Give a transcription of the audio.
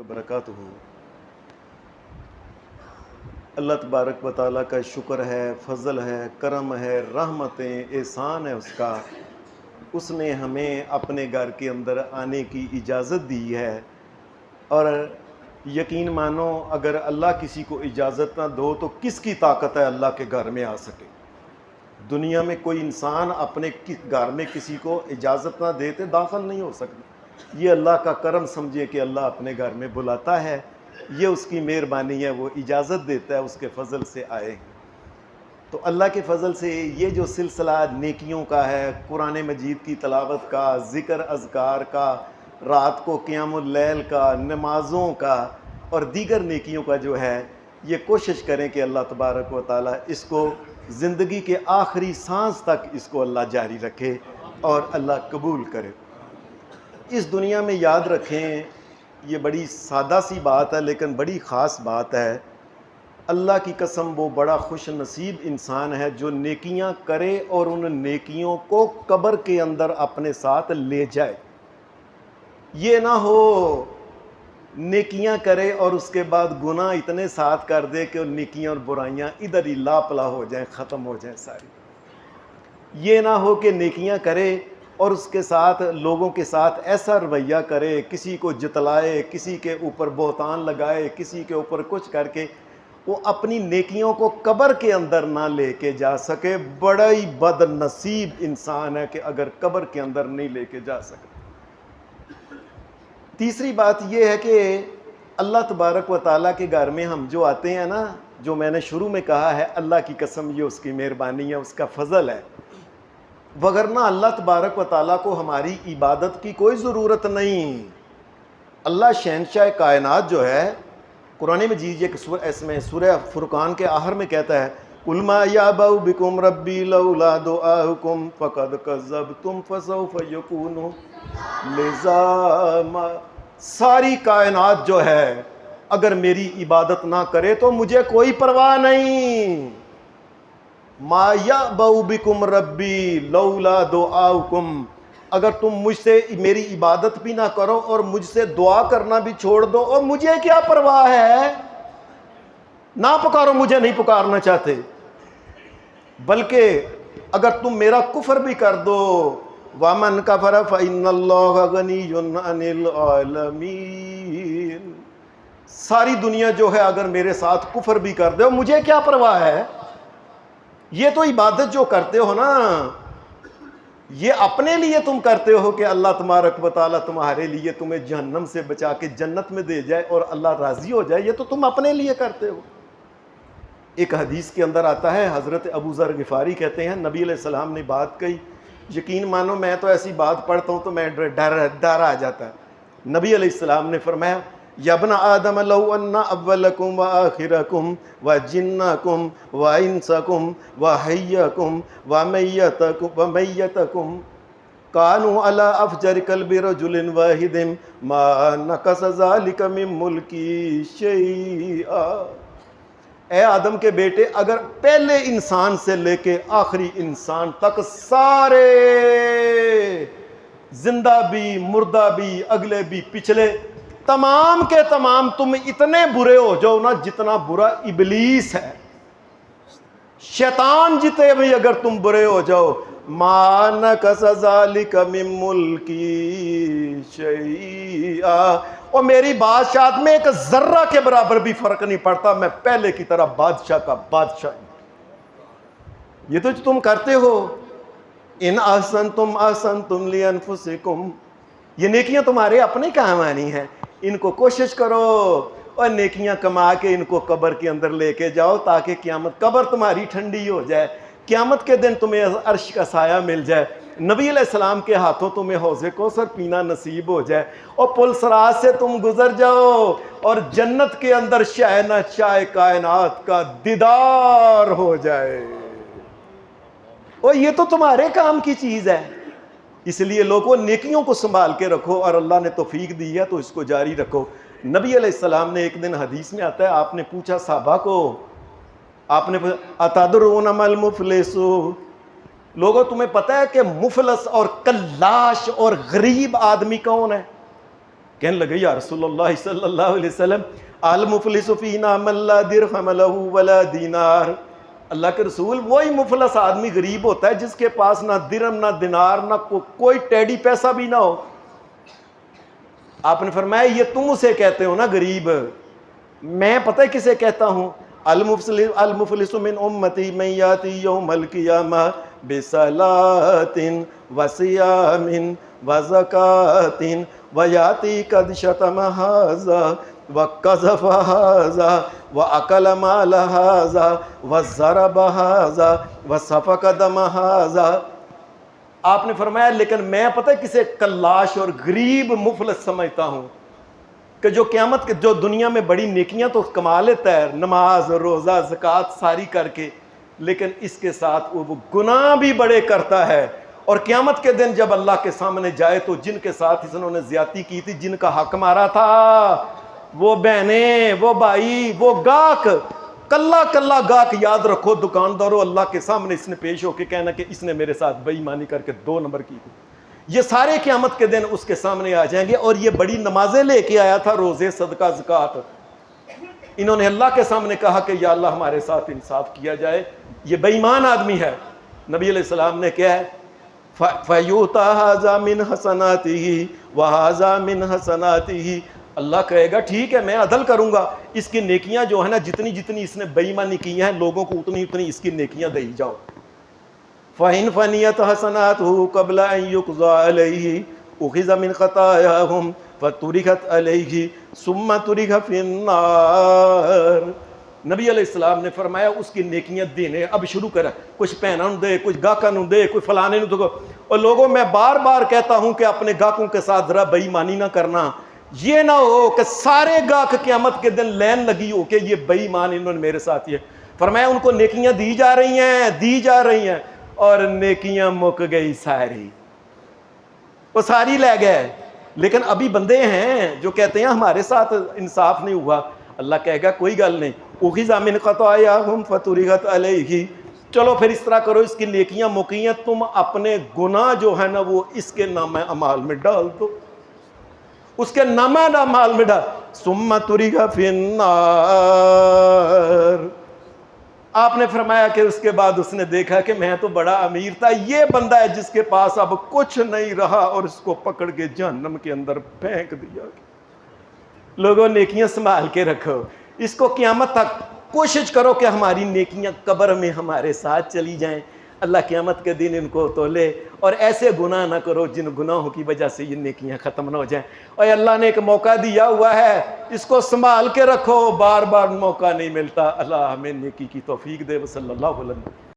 وبرکاتہ۔ اللہ تبارک و تعالیٰ کا شکر ہے، فضل ہے، کرم ہے، رحمتیں، احسان ہے اس کا۔ اس نے ہمیں اپنے گھر کے اندر آنے کی اجازت دی ہے، اور یقین مانو اگر اللہ کسی کو اجازت نہ دو تو کس کی طاقت ہے اللہ کے گھر میں آ سکے؟ دنیا میں کوئی انسان اپنے گھر میں کسی کو اجازت نہ دیتے داخل نہیں ہو سکتا۔ یہ اللہ کا کرم سمجھے کہ اللہ اپنے گھر میں بلاتا ہے، یہ اس کی مہربانی ہے، وہ اجازت دیتا ہے، اس کے فضل سے آئے ہیں۔ تو اللہ کے فضل سے یہ جو سلسلہ نیکیوں کا ہے، قرآن مجید کی تلاوت کا، ذکر اذکار کا، رات کو قیام اللیل کا، نمازوں کا اور دیگر نیکیوں کا جو ہے، یہ کوشش کریں کہ اللہ تبارک و تعالیٰ اس کو زندگی کے آخری سانس تک اس کو اللہ جاری رکھے اور اللہ قبول کرے۔ اس دنیا میں یاد رکھیں، یہ بڑی سادہ سی بات ہے لیکن بڑی خاص بات ہے، اللہ کی قسم وہ بڑا خوش نصیب انسان ہے جو نیکیاں کرے اور ان نیکیوں کو قبر کے اندر اپنے ساتھ لے جائے۔ یہ نہ ہو نیکیاں کرے اور اس کے بعد گناہ اتنے ساتھ کر دے کہ نیکیاں اور برائیاں ادھر ہی لاپلا ہو جائیں، ختم ہو جائیں ساری۔ یہ نہ ہو کہ نیکیاں کرے اور اس کے ساتھ لوگوں کے ساتھ ایسا رویہ کرے، کسی کو جتلائے، کسی کے اوپر بہتان لگائے، کسی کے اوپر کچھ کر کے وہ اپنی نیکیوں کو قبر کے اندر نہ لے کے جا سکے۔ بڑا ہی بد نصیب انسان ہے کہ اگر قبر کے اندر نہیں لے کے جا سکے۔ تیسری بات یہ ہے کہ اللہ تبارک و تعالیٰ کے گھر میں ہم جو آتے ہیں نا، جو میں نے شروع میں کہا ہے، اللہ کی قسم یہ اس کی مہربانی ہے، اس کا فضل ہے، وگرنہ اللہ تبارک و تعالیٰ کو ہماری عبادت کی کوئی ضرورت نہیں۔ اللہ شہنشاہ کائنات جو ہے، قرآن مجید اس میں سورہ فرقان کے آخر میں کہتا ہے قُلْ مَا يَعْبَأُ بِكُمْ رَبِّي لَوْلَا دُعَاؤُكُمْ فَقَدْ كَذَّبْتُمْ فَسَوْفَ يَكُونُ لِزَامًا۔ ساری کائنات جو ہے اگر میری عبادت نہ کرے تو مجھے کوئی پرواہ نہیں۔ مَا يَعْبَأُ بِكُمْ رَبِّي لَوْلَا دُعَاؤُكُمْ، اگر تم مجھ سے میری عبادت بھی نہ کرو اور مجھ سے دعا کرنا بھی چھوڑ دو، اور مجھے کیا پرواہ ہے، نہ پکارو، مجھے نہیں پکارنا چاہتے، بلکہ اگر تم میرا کفر بھی کر دو، وَمَنْ كَفَرَ فَإِنَّ اللَّهَ غَنِيٌّ عَنِ الْعَالَمِينَ، ساری دنیا جو ہے اگر میرے ساتھ کفر بھی کر دو، مجھے کیا پرواہ ہے۔ یہ تو عبادت جو کرتے ہو نا، یہ اپنے لیے تم کرتے ہو کہ اللہ تبارک و تعالیٰ تمہارے لیے تمہیں جہنم سے بچا کے جنت میں دے جائے اور اللہ راضی ہو جائے، یہ تو تم اپنے لیے کرتے ہو۔ ایک حدیث کے اندر آتا ہے، حضرت ابو ذر غفاری کہتے ہیں نبی علیہ السلام نے بات کہی، یقین مانو میں تو ایسی بات پڑھتا ہوں تو میں ڈر آ جاتا ہے۔ نبی علیہ السلام نے فرمایا یا ابن آدم لو ان اولکم و آخرکم و جنکم و انسکم و حیکم و میتکم کانوا علی افجر قلب رجل واحد ما نقص ذلک من ملکی شیئا۔ اے آدم کے بیٹے، اگر پہلے انسان سے لے کے آخری انسان تک سارے زندہ بھی مردہ بھی اگلے بھی پچھلے تمام کے تمام تم اتنے برے ہو جاؤ نا جتنا برا ابلیس ہے، شیطان جتنے بھی اگر تم برے ہو جاؤ، ما نقص ذلک من ملکی شیئا، اور میری بادشاہت میں ایک ذرہ کے برابر بھی فرق نہیں پڑتا، میں پہلے کی طرح بادشاہ کا بادشاہ ہوں۔ یہ تو جو تم کرتے ہو، ان احسنتم احسنتم لانفسکم، یہ نیکیاں تمہارے اپنے کام آنی ہیں، ان کو کوشش کرو اور نیکیاں کما کے ان کو قبر کے اندر لے کے جاؤ تاکہ قیامت قبر تمہاری ٹھنڈی ہو جائے، قیامت کے دن تمہیں عرش کا سایہ مل جائے، نبی علیہ السلام کے ہاتھوں تمہیں حوض کوثر پینا نصیب ہو جائے، اور پل صراط سے تم گزر جاؤ اور جنت کے اندر شاہ کائنات کا دیدار ہو جائے۔ اور یہ تو تمہارے کام کی چیز ہے، اس لیے لوگوں نیکیوں کو سنبھال کے رکھو، اور اللہ نے توفیق دی ہے تو اس کو جاری رکھو۔ نبی علیہ السلام نے ایک دن حدیث میں آتا ہے، آپ نے پوچھا صحابہ کو، آپ نے اتدرون ما المفلس، لوگوں تمہیں پتہ ہے کہ مفلس اور کلاش اور غریب آدمی کون ہے؟ کہنے لگے یا رسول اللہ صلی اللہ علیہ وسلم المفلس فینا من لا درہم لہ ولا دینار، اللہ کے رسول وہی مفلس آدمی غریب ہوتا ہے جس کے پاس نہ درہم نہ دینار نہ کوئی ٹیڈی پیسہ بھی نہ ہو۔ آپ نے فرمایا یہ تم اسے کہتے ہو نا غریب، میں پتہ کسے کہتا ہوں؟ المفلس من امتی من یاتی یوم القیامہ بصلاۃ وصیام وزکاۃ ویاتی قد شتم ھذا وقذف ھذا واکل مال ھذا وضرب ھذا وسفک دم ھذا۔ آپ نے فرمایا لیکن میں پتہ کسے کلاش اور غریب مفلس سمجھتا ہوں؟ کہ جو قیامت کے جو دنیا میں بڑی نیکیاں تو کما لیتا ہے، نماز روزہ زکوٰۃ ساری کر کے، لیکن اس کے ساتھ وہ گناہ بھی بڑے کرتا ہے، اور قیامت کے دن جب اللہ کے سامنے جائے تو جن کے ساتھ انہوں نے زیادتی کی تھی، جن کا حق مارا تھا، وہ بہنیں، وہ بھائی، وہ گاہک، کلا کلا گاہک یاد رکھو دکانداروں، اللہ کے سامنے اس نے پیش ہو کے کہنا کہ اس نے میرے ساتھ بے ایمانی کر کے 2 نمبر کی تھی، یہ سارے قیامت کے دن اس کے سامنے آ جائیں گے۔ اور یہ بڑی نمازیں لے کے آیا تھا، روزے صدقہ زکوٰۃ، انہوں نے اللہ کے سامنے کہا کہ یا اللہ ہمارے ساتھ انصاف کیا جائے، یہ بے ایمان آدمی ہے۔ نبی علیہ السلام نے کیا ہے فَيُؤْتَى هَذَا مِنْ حَسَنَاتِهِ وَهَذَا مِنْ حَسَنَاتِهِ، اللہ کہے گا ٹھیک ہے میں عدل کروں گا، اس کی نیکیاں جو ہے نا جتنی جتنی اس نے بے ایمانی کی ہیں لوگوں کو اتنی اتنی اس کی نیکیاں دے جاؤ۔ فَإِنْ فَنِيَتْ حَسَنَاتُهُ قَبْلَ أَنْ يُقْضَىٰ عَلَيْهِ أُخِذَ مِنْ خَطَايَاهُمْ فَتُرِكَتْ عَلَيْهِ ثُمَّ تُرِكَ فِي النَّارِ۔ نبی علیہ السلام نے فرمایا اس کی نیکیاں دینے اب شروع کرا، کچھ پہنوں دے، کچھ گاہکوں نو دے، کوئی فلانے نو دے۔ اور لوگوں میں بار بار کہتا ہوں کہ اپنے گاہکوں کے ساتھ ذرا بے ایمانی نہ کرنا، یہ نہ ہو کہ سارے گاہک قیامت کے دن لین لگی ہو کہ یہ بے ایمان انہوں نے میرے ساتھ یہ فرمایا۔ ان کو نیکیاں دی جا رہی ہیں اور نیکیاں مک گئی ساری، وہ ساری لے گئے، لیکن ابھی بندے ہیں جو کہتے ہیں ہمارے ساتھ انصاف نہیں ہوا۔ اللہ کہے گا کوئی گل نہیں، اُخِذَ مِنْ خَطَايَاهُمْ فَتُرِكَتْ عَلَيْهِ، چلو پھر اس طرح کرو، اس کی نیکیاں مکی ہیں، تم اپنے گناہ جو ہے نا وہ اس کے نامہ اعمال میں ڈال دو، اس کے نامہ اعمال میں ڈال۔ ثُمَّ تُرِكَ فِي النَّارِ، آپ نے فرمایا کہ اس کے بعد اس نے دیکھا کہ میں تو بڑا امیر تھا، یہ بندہ ہے جس کے پاس اب کچھ نہیں رہا، اور اس کو پکڑ کے جہنم کے اندر پھینک دیا۔ لوگوں نیکیاں سنبھال کے رکھو، اس کو قیامت تک کوشش کرو کہ ہماری نیکیاں قبر میں ہمارے ساتھ چلی جائیں، اللہ قیامت کے دن ان کو تولے، اور ایسے گناہ نہ کرو جن گناہوں کی وجہ سے یہ نیکیاں ختم نہ ہو جائیں۔ اور اللہ نے ایک موقع دیا ہوا ہے، اس کو سنبھال کے رکھو، بار بار موقع نہیں ملتا۔ اللہ ہمیں نیکی کی توفیق دے۔ صلی اللہ علیہ وسلم۔